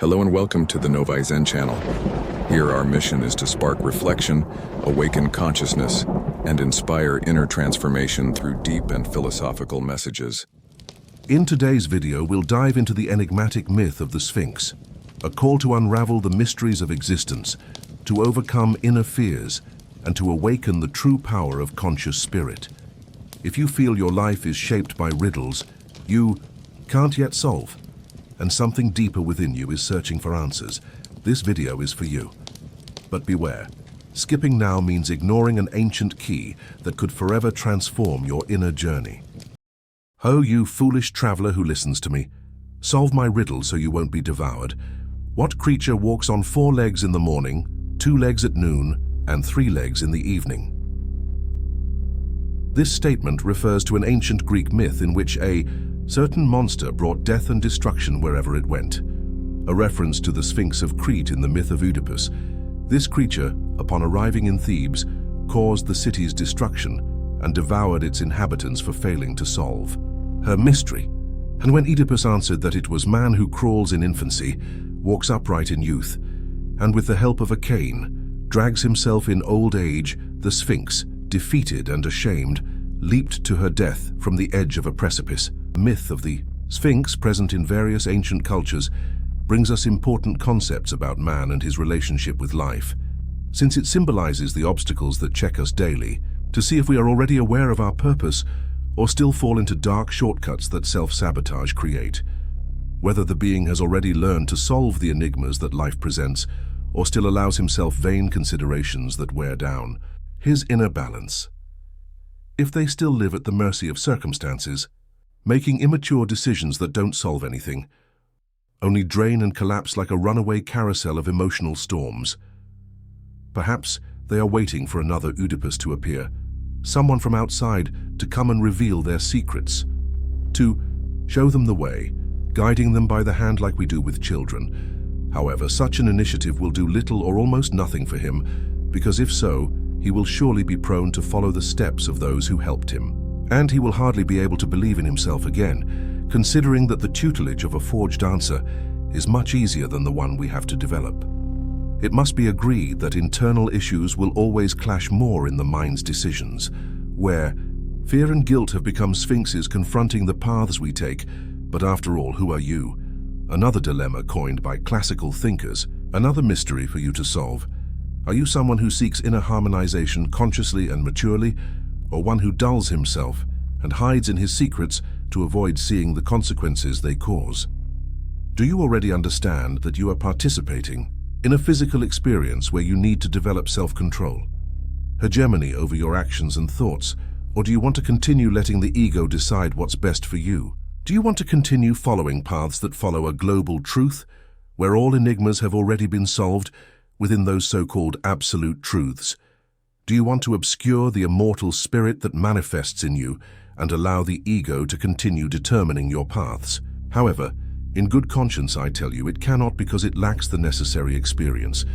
Hello and welcome to the Novi Zen channel. Here our mission is to spark reflection, awaken consciousness, and inspire inner transformation through deep and philosophical messages. In today's video, we'll dive into the enigmatic myth of the Sphinx, a call to unravel the mysteries of existence, to overcome inner fears, and to awaken the true power of conscious spirit. If you feel your life is shaped by riddles you can't yet solve, and something deeper within you is searching for answers, this video is for you. But beware, skipping now means ignoring an ancient key that could forever transform your inner journey. Ho, you foolish traveler who listens to me, solve my riddle so you won't be devoured. What creature walks on 4 legs in the morning, 2 legs at noon, and 3 legs in the evening? This statement refers to an ancient Greek myth in which a certain monster brought death and destruction wherever it went. A reference to the Sphinx of Crete in the myth of Oedipus. This creature, upon arriving in Thebes, caused the city's destruction and devoured its inhabitants for failing to solve her mystery. And when Oedipus answered that it was man who crawls in infancy, walks upright in youth, and with the help of a cane, drags himself in old age, the Sphinx, defeated and ashamed, leaped to her death from the edge of a precipice. The myth of the Sphinx, present in various ancient cultures, brings us important concepts about man and his relationship with life, since it symbolizes the obstacles that check us daily, to see if we are already aware of our purpose or still fall into dark shortcuts that self-sabotage create. Whether the being has already learned to solve the enigmas that life presents, or still allows himself vain considerations that wear down his inner balance. If they still live at the mercy of circumstances, making immature decisions that don't solve anything, only drain and collapse like a runaway carousel of emotional storms. Perhaps they are waiting for another Oedipus to appear, someone from outside to come and reveal their secrets, to show them the way, guiding them by the hand like we do with children. However, such an initiative will do little or almost nothing for him, because if so, he will surely be prone to follow the steps of those who helped him. And he will hardly be able to believe in himself again, considering that the tutelage of a forged answer is much easier than the one we have to develop. It must be agreed that internal issues will always clash more in the mind's decisions, where fear and guilt have become sphinxes confronting the paths we take. But after all, who are you? Another dilemma coined by classical thinkers, another mystery for you to solve. Are you someone who seeks inner harmonization consciously and maturely, or one who dulls himself and hides in his secrets to avoid seeing the consequences they cause? Do you already understand that you are participating in a physical experience where you need to develop self-control, hegemony over your actions and thoughts, or do you want to continue letting the ego decide what's best for you? Do you want to continue following paths that follow a global truth, where all enigmas have already been solved within those so-called absolute truths? Do you want to obscure the immortal spirit that manifests in you and allow the ego to continue determining your paths? However, in good conscience I tell you, it cannot, because it lacks the necessary experience.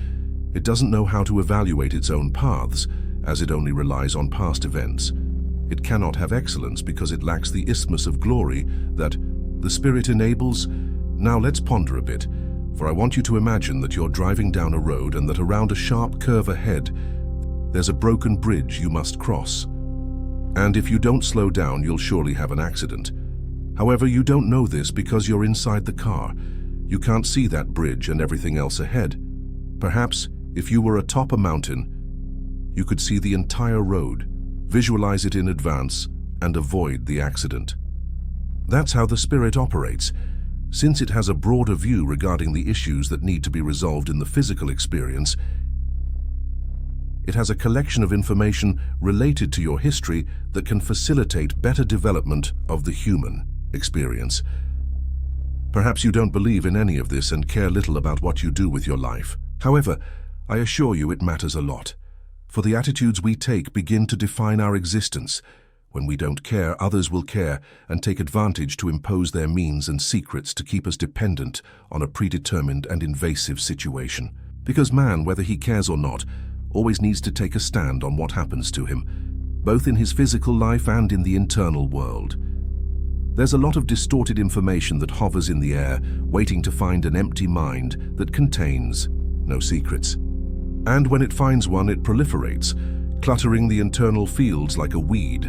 It doesn't know how to evaluate its own paths, as it only relies on past events. It cannot have excellence because it lacks the isthmus of glory that the spirit enables. Now let's ponder a bit, for I want you to imagine that you're driving down a road and that around a sharp curve ahead, there's a broken bridge you must cross. And if you don't slow down, you'll surely have an accident. However, you don't know this because you're inside the car. You can't see that bridge and everything else ahead. Perhaps, if you were atop a mountain, you could see the entire road, visualize it in advance, and avoid the accident. That's how the spirit operates. Since it has a broader view regarding the issues that need to be resolved in the physical experience, it has a collection of information related to your history that can facilitate better development of the human experience. Perhaps you don't believe in any of this and care little about what you do with your life. However, I assure you it matters a lot, for the attitudes we take begin to define our existence. When we don't care, others will care and take advantage to impose their means and secrets to keep us dependent on a predetermined and invasive situation. Because man, whether he cares or not, always needs to take a stand on what happens to him, both in his physical life and in the internal world. There's a lot of distorted information that hovers in the air, waiting to find an empty mind that contains no secrets. And when it finds one, it proliferates, cluttering the internal fields like a weed.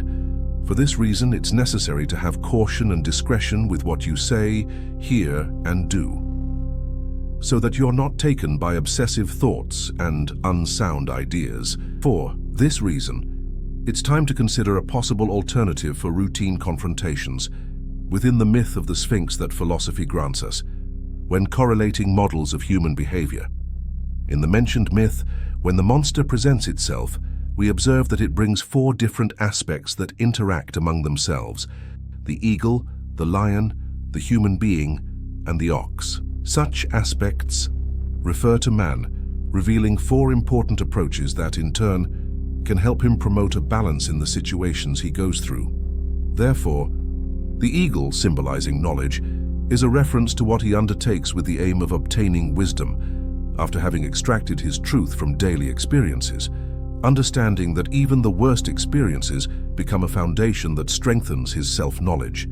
For this reason, it's necessary to have caution and discretion with what you say, hear, and do, so that you're not taken by obsessive thoughts and unsound ideas. For this reason, it's time to consider a possible alternative for routine confrontations within the myth of the Sphinx that philosophy grants us, when correlating models of human behavior. In the mentioned myth, when the monster presents itself, we observe that it brings 4 different aspects that interact among themselves: the eagle, the lion, the human being, and the ox. Such aspects refer to man, revealing 4 important approaches that, in turn, can help him promote a balance in the situations he goes through. Therefore, the eagle, symbolizing knowledge, is a reference to what he undertakes with the aim of obtaining wisdom, after having extracted his truth from daily experiences, understanding that even the worst experiences become a foundation that strengthens his self-knowledge.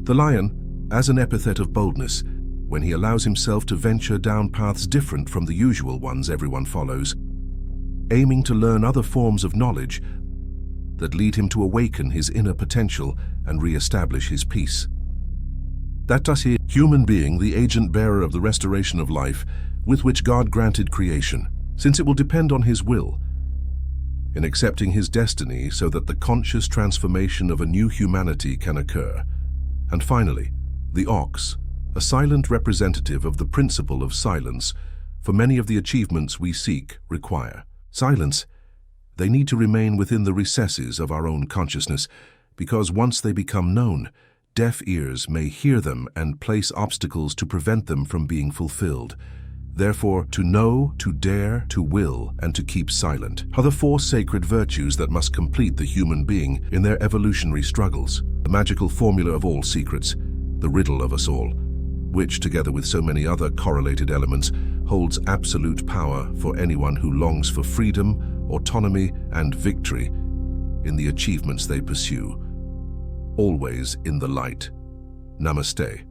The lion, as an epithet of boldness, when he allows himself to venture down paths different from the usual ones everyone follows, aiming to learn other forms of knowledge that lead him to awaken his inner potential and re-establish his peace. That does he, human being, the agent-bearer of the restoration of life with which God granted creation, since it will depend on his will, in accepting his destiny so that the conscious transformation of a new humanity can occur. And finally, the ox, a silent representative of the principle of silence, for many of the achievements we seek require silence. They need to remain within the recesses of our own consciousness, because once they become known, deaf ears may hear them and place obstacles to prevent them from being fulfilled. Therefore, to know, to dare, to will, and to keep silent are the 4 sacred virtues that must complete the human being in their evolutionary struggles. The magical formula of all secrets, the riddle of us all, which, together with so many other correlated elements, holds absolute power for anyone who longs for freedom, autonomy, and victory in the achievements they pursue. Always in the light. Namaste.